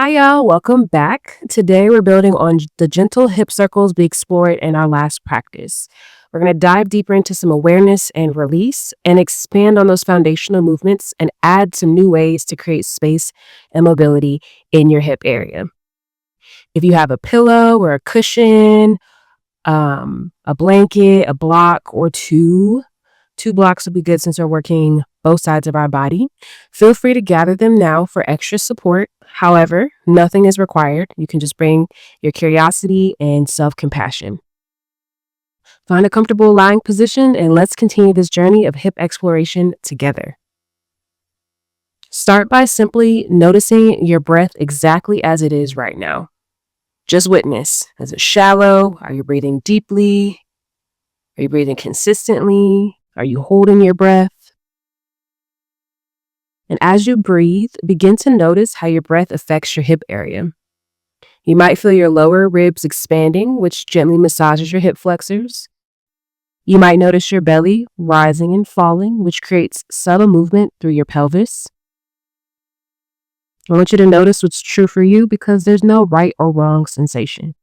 Hi, y'all. Welcome back. Today, we're building on the gentle hip circles we explored in our last practice. We're going to dive deeper into some awareness and release and expand on those foundational movements and add some new ways to create space and mobility in your hip area. If you have a pillow or a cushion, a blanket, a block, or two blocks would be good since we're working both sides of our body. Feel free to gather them now for extra support. However, nothing is required. You can just bring your curiosity and self-compassion. Find a comfortable lying position and let's continue this journey of hip exploration together. Start by simply noticing your breath exactly as it is right now. Just witness. Is it shallow? Are you breathing deeply? Are you breathing consistently? Are you holding your breath? And as you breathe, begin to notice how your breath affects your hip area. You might feel your lower ribs expanding, which gently massages your hip flexors. You might notice your belly rising and falling, which creates subtle movement through your pelvis. I want you to notice what's true for you because there's no right or wrong sensation.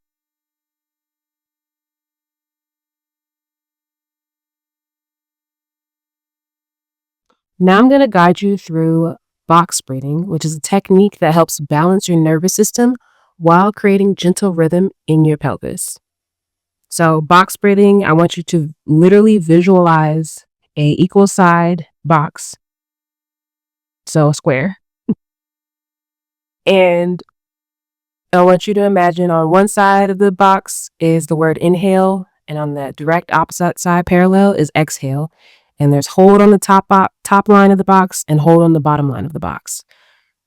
Now I'm going to guide you through box breathing, which is a technique that helps balance your nervous system while creating gentle rhythm in your pelvis. So box breathing, I want you to literally visualize a equal side box, so a square. And I want you to imagine on one side of the box is the word inhale, and on the direct opposite side parallel is exhale. And there's hold on the top line of the box and hold on the bottom line of the box.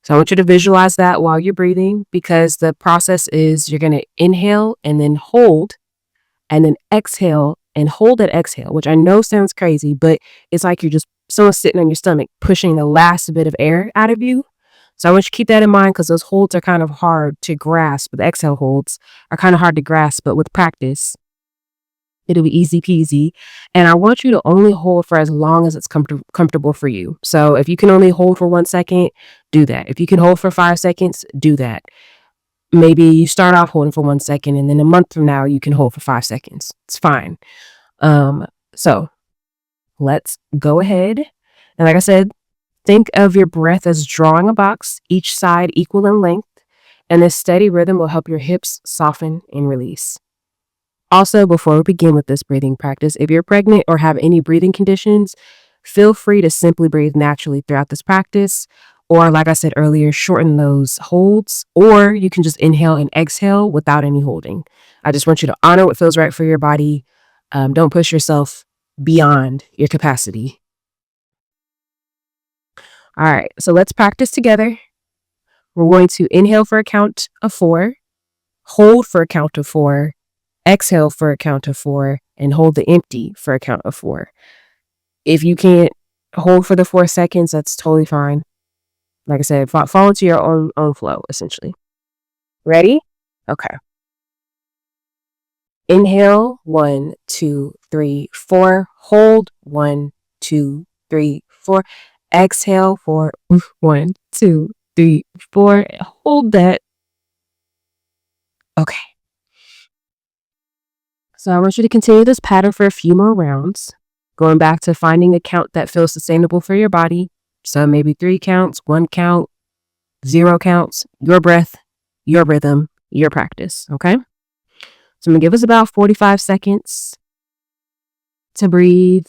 So I want you to visualize that while you're breathing because the process is you're going to inhale and then hold and then exhale and hold that exhale, which I know sounds crazy, but it's like you're just someone sitting on your stomach pushing the last bit of air out of you. So I want you to keep that in mind because those holds are kind of hard to grasp. The exhale holds are kind of hard to grasp, but with practice, it'll be easy peasy. And I want you to only hold for as long as it's comfortable for you. So if you can only hold for 1 second, do that. If you can hold for 5 seconds, do that. Maybe you start off holding for 1 second and then a month from now you can hold for 5 seconds. It's fine. So let's go ahead. And like I said, think of your breath as drawing a box, each side equal in length, and this steady rhythm will help your hips soften and release. Also, before we begin with this breathing practice, if you're pregnant or have any breathing conditions, feel free to simply breathe naturally throughout this practice. Or like I said earlier, shorten those holds, or you can just inhale and exhale without any holding. I just want you to honor what feels right for your body. Don't push yourself beyond your capacity. All right, so let's practice together. We're going to inhale for a count of 4, hold for a count of 4, exhale for a count of 4, and hold the empty for a count of 4. If you can't hold for the 4 seconds, that's totally fine. Like I said, fall into your own flow, essentially. Ready? Okay. Inhale, 1, 2, 3, 4. Hold, 1, 2, 3, 4. Exhale for 1, 2, 3, 4. Hold that. Okay. So I want you to continue this pattern for a few more rounds, going back to finding a count that feels sustainable for your body. So maybe 3 counts, 1 count, 0 counts, your breath, your rhythm, your practice. Okay. So I'm going to give us about 45 seconds to breathe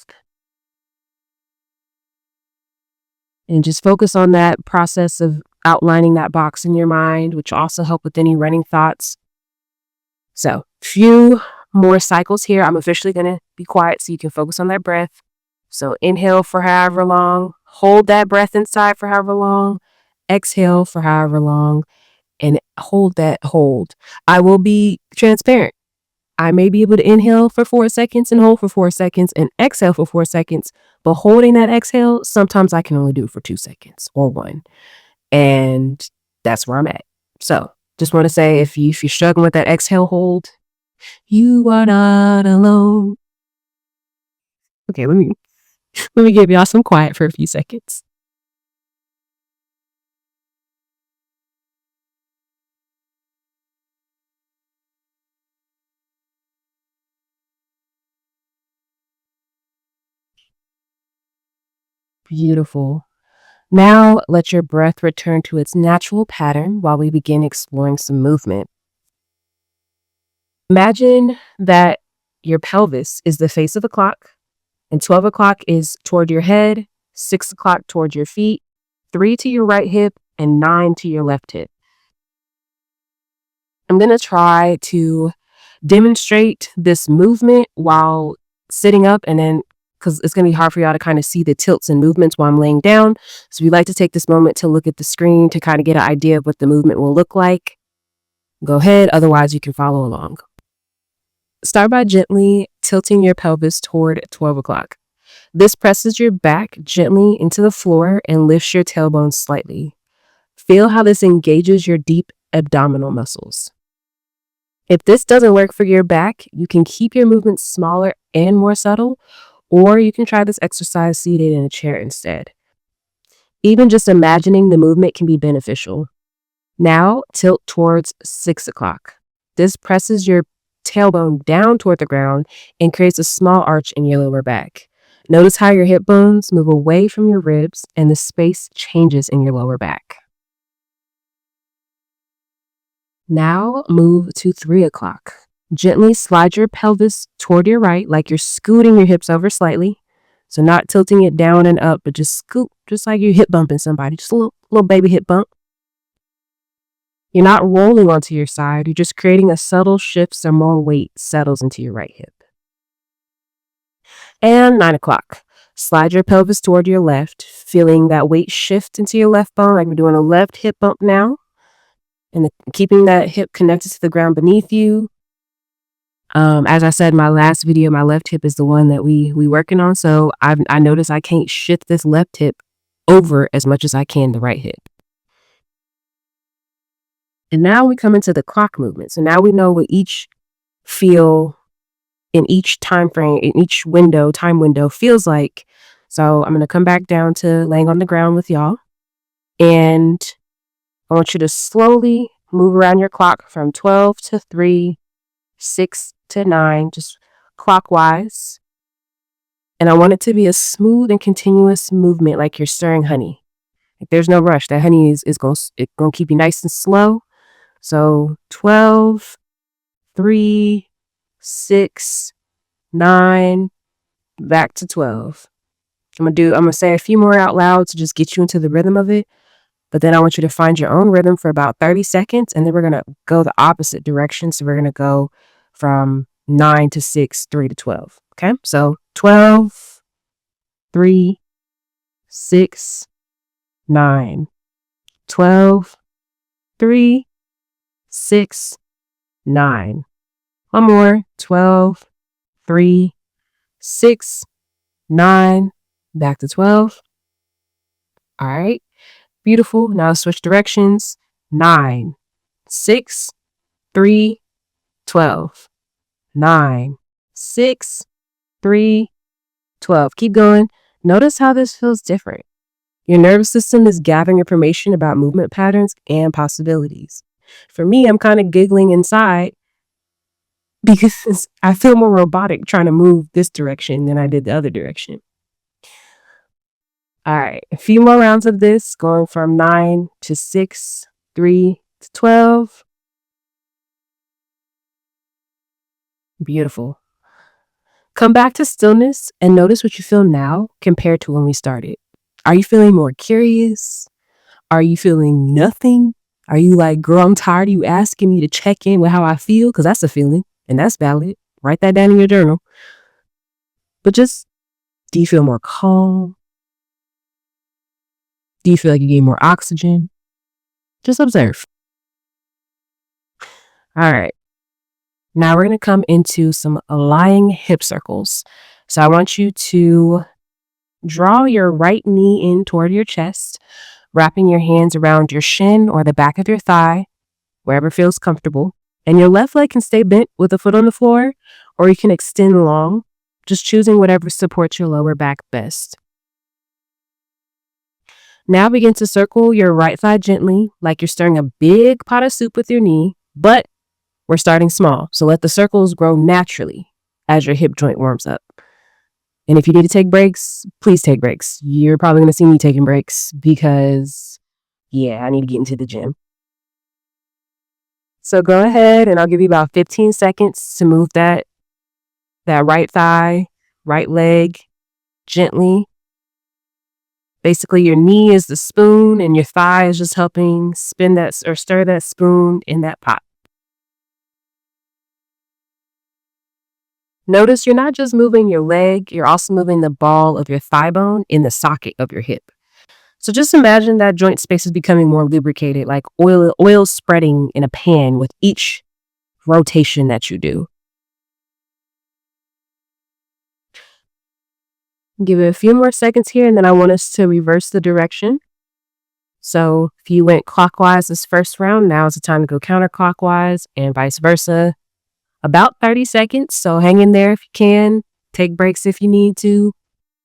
and just focus on that process of outlining that box in your mind, which will also help with any running thoughts. So few more cycles here. I'm officially going to be quiet so you can focus on that breath. So inhale for however long, hold that breath inside for however long, exhale for however long, and hold that hold. I will be transparent. I may be able to inhale for 4 seconds and hold for 4 seconds and exhale for 4 seconds, but holding that exhale, sometimes I can only do it for 2 seconds or 1. And that's where I'm at. So just want to say if you're struggling with that exhale hold, you are not alone. Okay, let me give y'all some quiet for a few seconds. Beautiful. Now let your breath return to its natural pattern while we begin exploring some movement. Imagine that your pelvis is the face of a clock, and 12 o'clock is toward your head, 6 o'clock toward your feet, 3 to your right hip, and 9 to your left hip. I'm going to try to demonstrate this movement while sitting up, and then because it's going to be hard for y'all to kind of see the tilts and movements while I'm laying down. So we like to take this moment to look at the screen to kind of get an idea of what the movement will look like. Go ahead, otherwise you can follow along. Start by gently tilting your pelvis toward 12 o'clock. This presses your back gently into the floor and lifts your tailbone slightly. Feel how this engages your deep abdominal muscles. If this doesn't work for your back, you can keep your movements smaller and more subtle, or you can try this exercise seated in a chair instead. Even just imagining the movement can be beneficial. Now tilt towards 6 o'clock. This presses your tailbone down toward the ground and creates a small arch in your lower back. Notice how your hip bones move away from your ribs and the space changes in your lower back. Now move to 3 o'clock. Gently slide your pelvis toward your right, like you're scooting your hips over slightly. So not tilting it down and up, but just scoot, just like you're hip bumping somebody, just a little baby hip bump. You're not rolling onto your side, you're just creating a subtle shift so more weight settles into your right hip. And 9 o'clock. Slide your pelvis toward your left, feeling that weight shift into your left bone, like we're doing a left hip bump now. And keeping that hip connected to the ground beneath you. As I said in my last video, my left hip is the one that we working on. So I notice I can't shift this left hip over as much as I can the right hip. And now we come into the clock movement. So now we know what each feel in each time frame, in each time window feels like. So I'm going to come back down to laying on the ground with y'all. And I want you to slowly move around your clock from 12 to 3, 6 to 9, just clockwise. And I want it to be a smooth and continuous movement like you're stirring honey. Like there's no rush. That honey is going to keep you nice and slow. So 12, 3, 6, 9, back to 12. I'm going to say a few more out loud to just get you into the rhythm of it. But then I want you to find your own rhythm for about 30 seconds. And then we're going to go the opposite direction. So we're going to go from 9 to 6, 3 to 12. Okay. So 12, 3, 6, 9, 12, 3, 6, 9. One more. 12, 3, 6, 9. Back to 12. All right. Beautiful. Now switch directions. 9, 6, 3, 12. 9, 6, 3, 12. Keep going. Notice how this feels different. Your nervous system is gathering information about movement patterns and possibilities. For me, I'm kind of giggling inside because I feel more robotic trying to move this direction than I did the other direction. All right, a few more rounds of this, going from 9 to 6, 3 to 12. Beautiful. Come back to stillness and notice what you feel now compared to when we started. Are you feeling more curious? Are you feeling nothing? Are you like, girl, I'm tired of you asking me to check in with how I feel? Because that's a feeling and that's valid. Write that down in your journal. But just, do you feel more calm? Do you feel like you gain more oxygen? Just observe. All right. Now we're going to come into some lying hip circles. So I want you to draw your right knee in toward your chest, wrapping your hands around your shin or the back of your thigh, wherever feels comfortable. And your left leg can stay bent with a foot on the floor, or you can extend long, just choosing whatever supports your lower back best. Now begin to circle your right thigh gently, like you're stirring a big pot of soup with your knee, but we're starting small. So let the circles grow naturally as your hip joint warms up. And if you need to take breaks, please take breaks. You're probably going to see me taking breaks because, yeah, I need to get into the gym. So go ahead and I'll give you about 15 seconds to move that right thigh, right leg gently. Basically, your knee is the spoon and your thigh is just helping spin that or stir that spoon in that pot. Notice you're not just moving your leg, you're also moving the ball of your thigh bone in the socket of your hip. So just imagine that joint space is becoming more lubricated, like oil spreading in a pan with each rotation that you do. Give it a few more seconds here, and then I want us to reverse the direction. So if you went clockwise this first round, now is the time to go counterclockwise and vice versa. About 30 seconds, so hang in there if you can. Take breaks if you need to.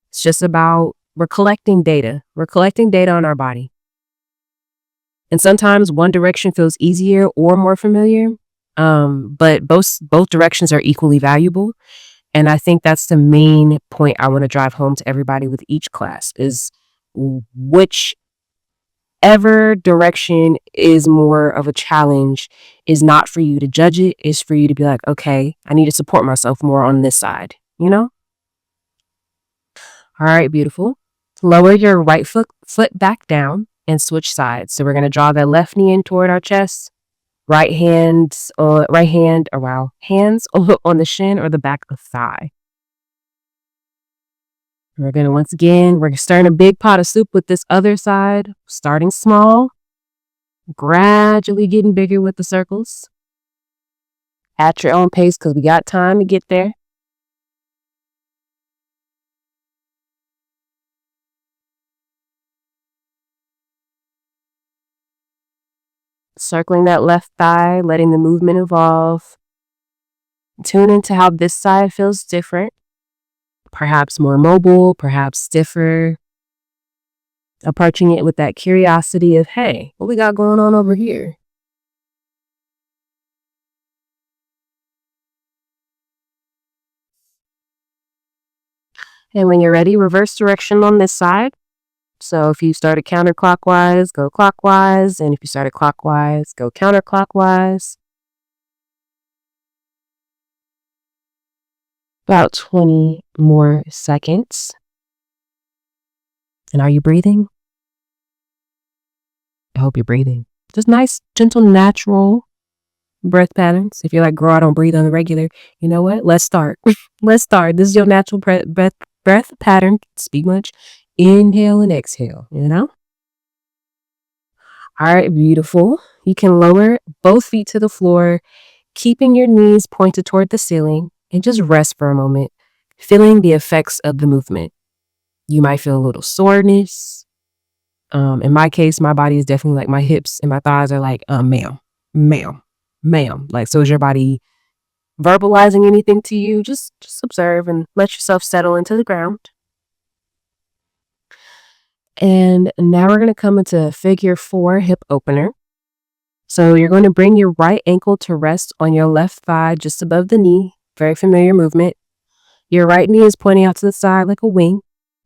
It's just about, we're collecting data. We're collecting data on our body. And sometimes one direction feels easier or more familiar, but both directions are equally valuable. And I think that's the main point I want to drive home to everybody with each class is whichever direction is more of a challenge is not for you to judge it. It's for you to be like, okay, I need to support myself more on this side, you know? All right, beautiful. Lower your right foot back down and switch sides. So we're going to draw that left knee in toward our chest. Hands on the shin or the back of the thigh. We're going to, once again, we're stirring a big pot of soup with this other side, starting small, gradually getting bigger with the circles. At your own pace because we got time to get there. Circling that left thigh, letting the movement evolve. Tune into how this side feels different. Perhaps more mobile, perhaps stiffer. Approaching it with that curiosity of, hey, what we got going on over here? And when you're ready, reverse direction on this side. So if you started counterclockwise, go clockwise. And if you started clockwise, go counterclockwise. About 20 more seconds. And are you breathing? I hope you're breathing. Just nice, gentle, natural breath patterns. If you're like, girl, I don't breathe on the regular, you know what? Let's start. Let's start. This is your natural breath pattern. Speak much. Inhale and exhale, you know? All right, beautiful. You can lower both feet to the floor, keeping your knees pointed toward the ceiling, and just rest for a moment, feeling the effects of the movement. You might feel a little soreness. In my case, my body is definitely like my hips and my thighs are like, ma'am. Like, so is your body verbalizing anything to you? Just observe and let yourself settle into the ground. And now we're going to come into figure 4 hip opener. So you're going to bring your right ankle to rest on your left thigh just above the knee. Very familiar movement. Your right knee is pointing out to the side like a wing.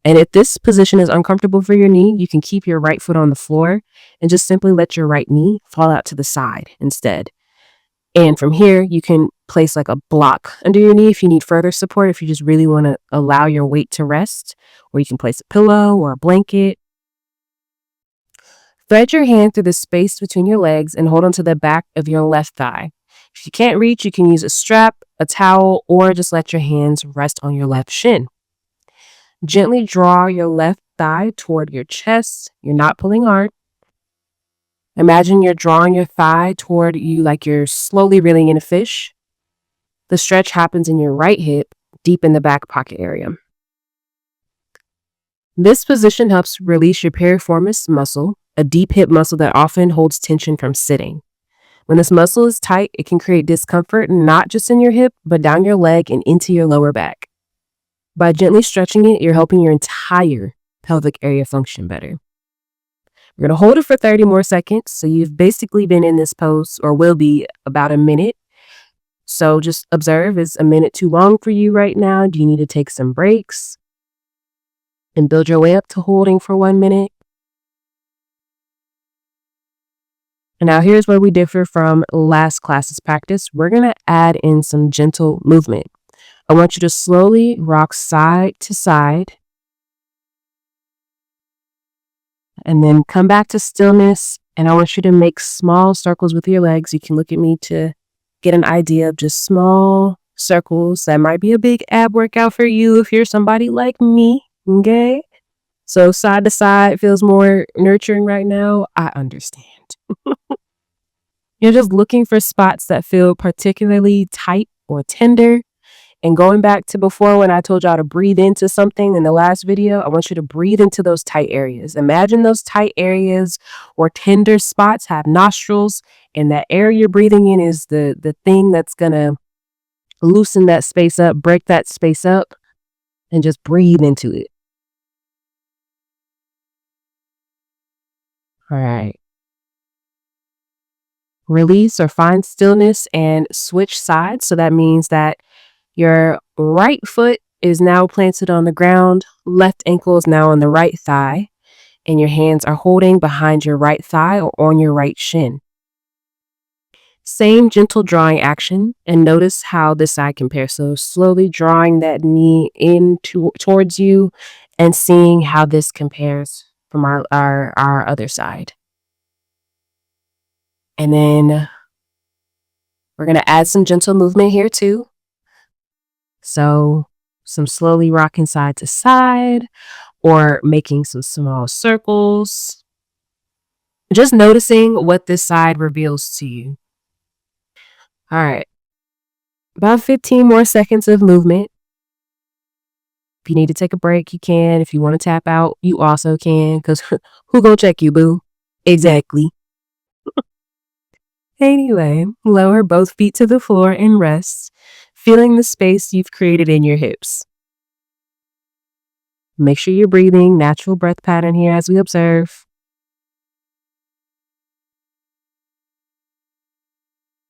And if this position is uncomfortable for your knee, you can keep your right foot on the floor and just simply let your right knee fall out to the side instead. And from here, you can place like a block under your knee if you need further support, if you just really want to allow your weight to rest, or you can place a pillow or a blanket. Thread your hand through the space between your legs and hold onto the back of your left thigh. If you can't reach, you can use a strap, a towel, or just let your hands rest on your left shin. Gently draw your left thigh toward your chest. You're not pulling hard. Imagine you're drawing your thigh toward you like you're slowly reeling in a fish. The stretch happens in your right hip, deep in the back pocket area. This position helps release your piriformis muscle, a deep hip muscle that often holds tension from sitting. When this muscle is tight, it can create discomfort not just in your hip, but down your leg and into your lower back. By gently stretching it, you're helping your entire pelvic area function better. We're going to hold it for 30 more seconds. So you've basically been in this pose, or will be, about a minute. So just observe, is a minute too long for you right now? Do you need to take some breaks? and build your way up to holding for 1 minute. And now here's where we differ from last class's practice. We're going to add in some gentle movement. I want you to slowly rock side to side and then come back to stillness. And I want you to make small circles with your legs. You can look at me to get an idea of just small circles. That might be a big ab workout for you if you're somebody like me. Okay. So side to side feels more nurturing right now. I understand. You're just looking for spots that feel particularly tight or tender. And going back to before when I told y'all to breathe into something in the last video, I want you to breathe into those tight areas. Imagine those tight areas or tender spots have nostrils, and that air you're breathing in is the thing that's going to loosen that space up, break that space up, and just breathe into it. All right. Release or find stillness and switch sides. So that means that your right foot is now planted on the ground, left ankle is now on the right thigh, and your hands are holding behind your right thigh or on your right shin. Same gentle drawing action, and notice how this side compares. So slowly drawing that knee towards you and seeing how this compares from our other side. And then we're going to add some gentle movement here too. So some slowly rocking side to side or making some small circles. Just noticing what this side reveals to you. All right. About 15 more seconds of movement. If you need to take a break, you can. If you want to tap out, you also can. Because who gonna check you, boo? Exactly. Anyway, lower both feet to the floor and rest, feeling the space you've created in your hips. Make sure you're breathing, natural breath pattern here as we observe.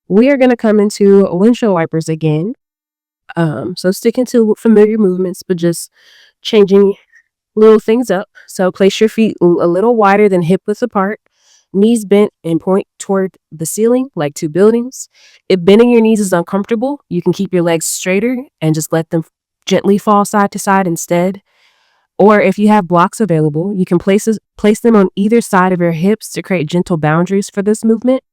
We are going to come into windshield wipers again. So sticking to familiar movements, but just changing little things up. So place your feet a little wider than hip width apart, knees bent and point toward the ceiling like two buildings. If bending your knees is uncomfortable, you can keep your legs straighter and just let them gently fall side to side instead. Or if you have blocks available, you can place them on either side of your hips to create gentle boundaries for this movement.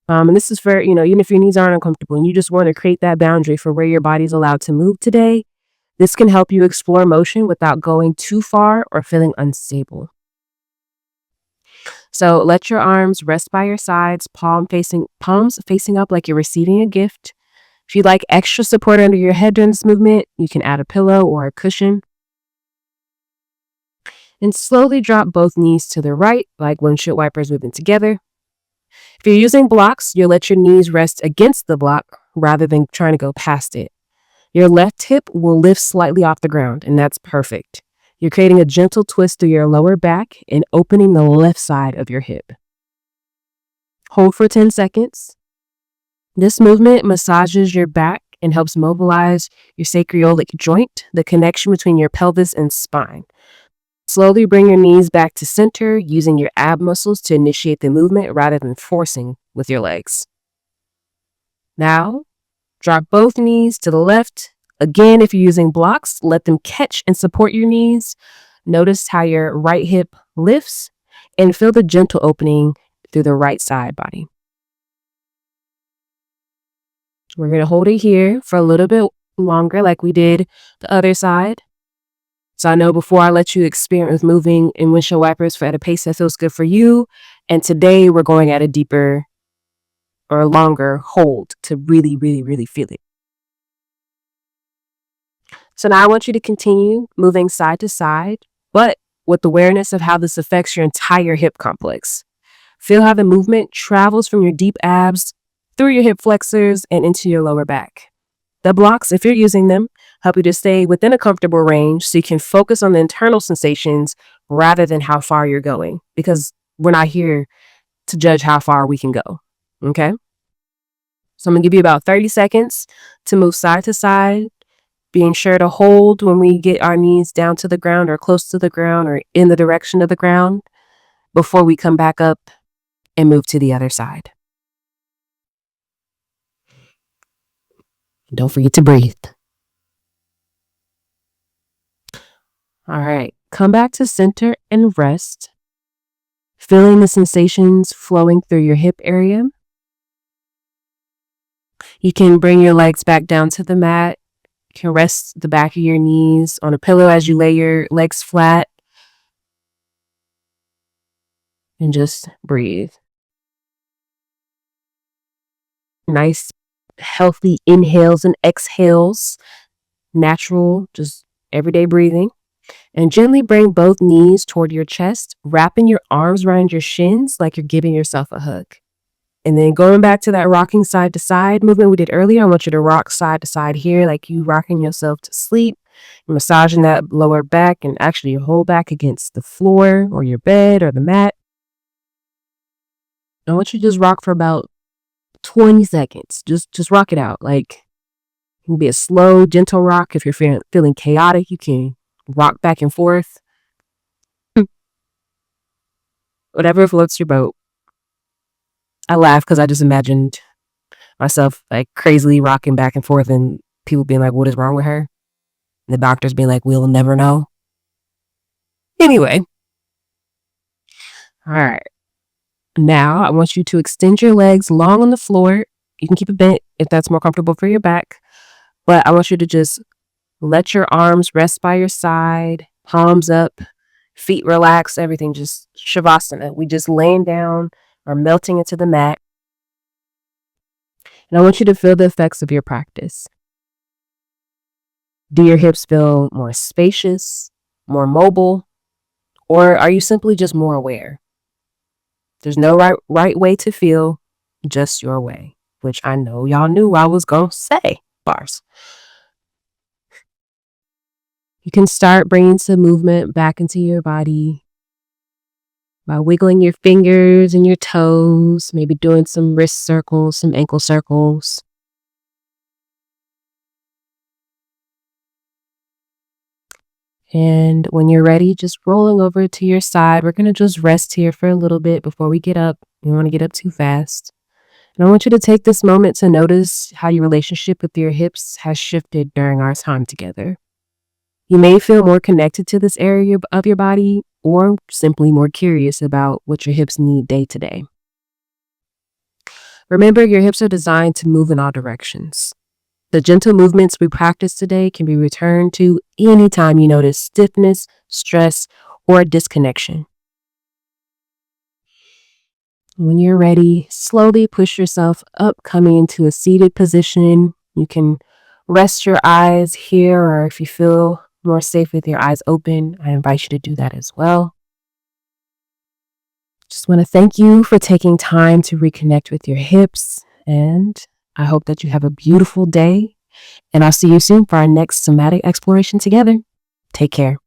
And this is for, even if your knees aren't uncomfortable and you just want to create that boundary for where your body's allowed to move today, this can help you explore motion without going too far or feeling unstable. So let your arms rest by your sides, palms facing up like you're receiving a gift. If you'd like extra support under your head during this movement, you can add a pillow or a cushion. And slowly drop both knees to the right, like windshield wipers moving together. If you're using blocks, you'll let your knees rest against the block rather than trying to go past it. Your left hip will lift slightly off the ground, and that's perfect. You're creating a gentle twist through your lower back and opening the left side of your hip. Hold for 10 seconds. This movement massages your back and helps mobilize your sacroiliac joint, the connection between your pelvis and spine. Slowly bring your knees back to center, using your ab muscles to initiate the movement rather than forcing with your legs. Now, drop both knees to the left. Again, if you're using blocks, let them catch and support your knees. Notice how your right hip lifts and feel the gentle opening through the right side body. We're going to hold it here for a little bit longer like we did the other side. So I know before I let you experiment with moving in windshield wipers at a pace that feels good for you. And today we're going at a deeper or longer hold to really, really, really feel it. So now I want you to continue moving side to side, but with awareness of how this affects your entire hip complex. Feel how the movement travels from your deep abs through your hip flexors and into your lower back. The blocks, if you're using them, help you to stay within a comfortable range so you can focus on the internal sensations rather than how far you're going, because we're not here to judge how far we can go. Okay? So I'm going to give you about 30 seconds to move side to side being sure to hold when we get our knees down to the ground or close to the ground or in the direction of the ground before we come back up and move to the other side. Don't forget to breathe. All right, come back to center and rest, feeling the sensations flowing through your hip area. You can bring your legs back down to the mat. You can rest the back of your knees on a pillow as you lay your legs flat. And just breathe. Nice, healthy inhales and exhales. Natural, just everyday breathing. And gently bring both knees toward your chest, wrapping your arms around your shins like you're giving yourself a hug. And then going back to that rocking side to side movement we did earlier, I want you to rock side to side here like you rocking yourself to sleep, massaging that lower back and actually your whole back against the floor or your bed or the mat. I want you to just rock for about 20 seconds. Just rock it out. Like, it can be a slow, gentle rock. If you're feeling chaotic, you can rock back and forth. Whatever floats your boat. I laugh because I just imagined myself like crazily rocking back and forth and people being like, what is wrong with her? And the doctors being like, we'll never know. Anyway. All right. Now I want you to extend your legs long on the floor. You can keep it bent if that's more comfortable for your back. But I want you to just let your arms rest by your side, palms up, feet relaxed, everything just Savasana. We just laying down or melting into the mat. And I want you to feel the effects of your practice. Do your hips feel more spacious, more mobile, or are you simply just more aware? There's no right way to feel, just your way, which I know y'all knew I was going to say. Bars. You can start bringing some movement back into your body by wiggling your fingers and your toes, maybe doing some wrist circles, some ankle circles. And when you're ready, just rolling over to your side. We're going to just rest here for a little bit before we get up. We don't want to get up too fast. And I want you to take this moment to notice how your relationship with your hips has shifted during our time together. You may feel more connected to this area of your body or simply more curious about what your hips need day to day. Remember, your hips are designed to move in all directions. The gentle movements we practice today can be returned to anytime you notice stiffness, stress, or disconnection. When you're ready, slowly push yourself up, coming into a seated position. You can rest your eyes here, or if you feel more safe with your eyes open, I invite you to do that as well. Just want to thank you for taking time to reconnect with your hips, and I hope that you have a beautiful day, and I'll see you soon for our next somatic exploration together. Take care.